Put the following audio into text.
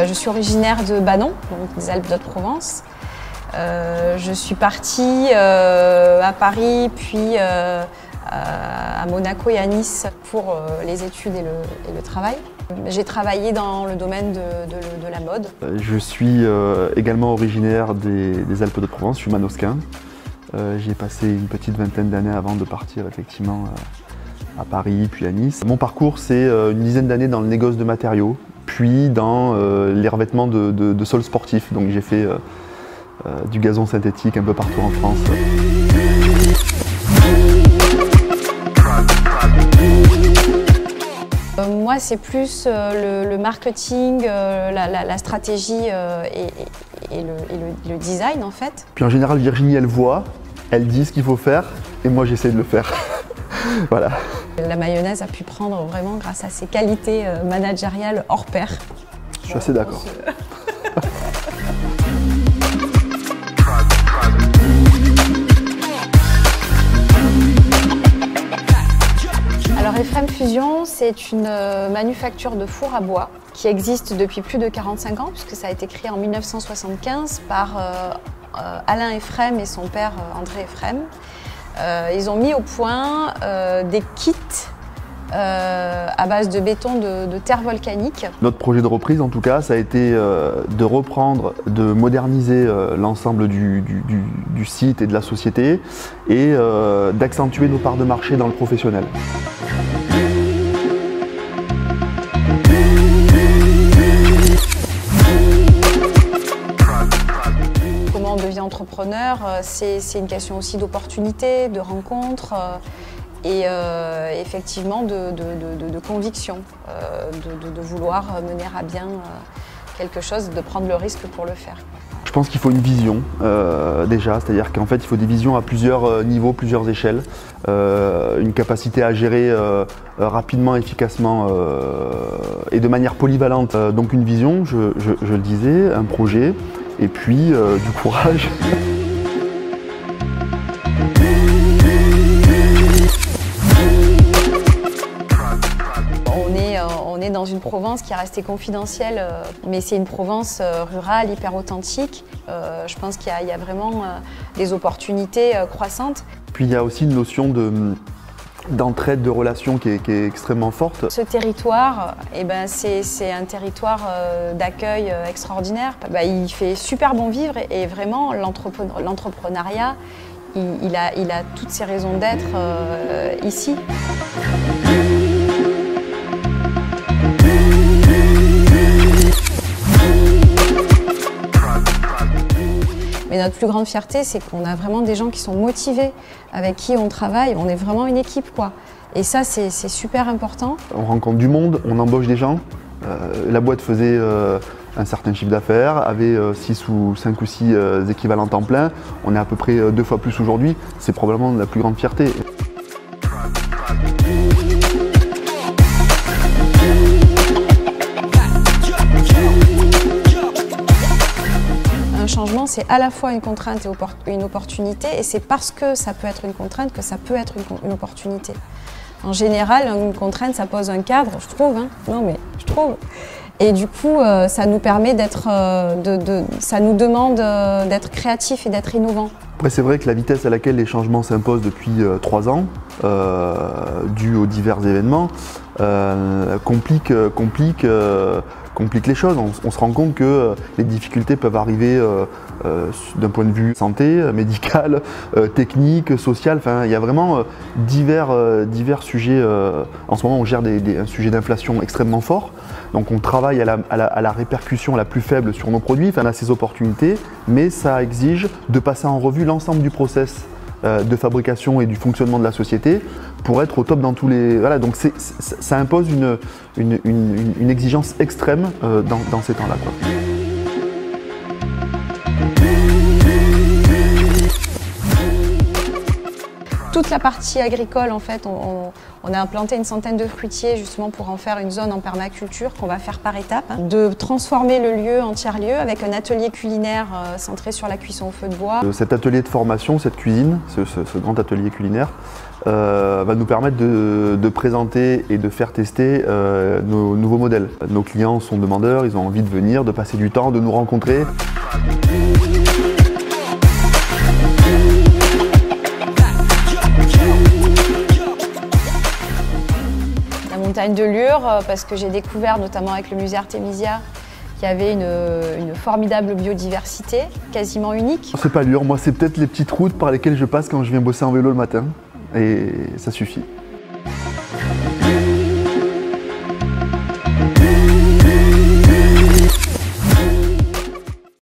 Je suis originaire de Banon, donc des Alpes d'Haute-Provence. Je suis partie à Paris, puis à Monaco et à Nice pour les études et le travail. J'ai travaillé dans le domaine de la mode. Je suis également originaire des Alpes d'Haute-Provence, je suis manosquin. J'y ai passé une petite vingtaine d'années avant de partir effectivement à Paris, puis à Nice. Mon parcours, c'est une dizaine d'années dans le négoce de matériaux, puis dans les revêtements de sol sportif. Donc j'ai fait du gazon synthétique un peu partout en France. Moi, c'est plus le marketing, la stratégie et le design en fait. Puis en général, Virginie, elle voit, elle dit ce qu'il faut faire, et moi j'essaie de le faire. Voilà. La mayonnaise a pu prendre vraiment grâce à ses qualités managériales hors pair. Je suis assez d'accord. Alors Ephrem Fusion, c'est une manufacture de four à bois qui existe depuis plus de 45 ans, puisque ça a été créé en 1975 par Alain Ephrem et son père André Ephrem. Ils ont mis au point des kits à base de béton de terre volcanique. Notre projet de reprise, en tout cas, ça a été de reprendre, de moderniser l'ensemble du site et de la société et d'accentuer nos parts de marché dans le professionnel. Comment on devient entrepreneur, c'est une question aussi d'opportunité, de rencontre et effectivement de conviction, de vouloir mener à bien quelque chose, de prendre le risque pour le faire. Je pense qu'il faut une vision déjà, c'est-à-dire qu'en fait il faut des visions à plusieurs niveaux, plusieurs échelles, une capacité à gérer rapidement, efficacement et de manière polyvalente. Donc une vision, je le disais, un projet et puis du courage. On est dans une Provence qui est restée confidentielle, mais c'est une Provence rurale, hyper authentique. Je pense qu'il y a vraiment des opportunités croissantes. Puis il y a aussi une notion d'entraide, de relation qui est extrêmement forte. Ce territoire, c'est un territoire d'accueil extraordinaire. Il fait super bon vivre et vraiment l'entrepreneuriat, il a toutes ses raisons d'être ici. Mais notre plus grande fierté, c'est qu'on a vraiment des gens qui sont motivés, avec qui on travaille. On est vraiment une équipe, quoi. Et ça, c'est super important. On rencontre du monde, on embauche des gens. La boîte faisait un certain chiffre d'affaires, avait 5 ou 6 équivalents temps plein. On est à peu près 2 fois plus aujourd'hui. C'est probablement la plus grande fierté. Un changement, c'est à la fois une contrainte et une opportunité, et c'est parce que ça peut être une contrainte que ça peut être une opportunité. En général, une contrainte, ça pose un cadre, je trouve, hein. Non mais je trouve. Et du coup, ça nous permet d'être, ça nous demande d'être créatifs et d'être innovants. Après, c'est vrai que la vitesse à laquelle les changements s'imposent depuis 3 ans, dû aux divers événements, complique les choses. On se rend compte que les difficultés peuvent arriver d'un point de vue santé, médical, technique, social. Enfin, il y a vraiment divers sujets. En ce moment, on gère un sujet d'inflation extrêmement fort. Donc on travaille à la répercussion la plus faible sur nos produits, enfin, on a ces opportunités, mais ça exige de passer en revue l'ensemble du process de fabrication et du fonctionnement de la société pour être au top dans tous les... Voilà, donc ça impose une exigence extrême dans ces temps-là, quoi. toute la partie agricole, en fait, on a implanté une centaine de fruitiers justement pour en faire une zone en permaculture qu'on va faire par étapes. De transformer le lieu en tiers-lieu avec un atelier culinaire centré sur la cuisson au feu de bois. Cet atelier de formation, cette cuisine, ce grand atelier culinaire, va nous permettre de présenter et de faire tester nos nouveaux modèles. Nos clients sont demandeurs, ils ont envie de venir, de passer du temps, de nous rencontrer. La montagne de Lure, parce que j'ai découvert, notamment avec le musée Artemisia, qu'il y avait une formidable biodiversité, quasiment unique. C'est pas Lure, moi c'est peut-être les petites routes par lesquelles je passe quand je viens bosser en vélo le matin, et ça suffit.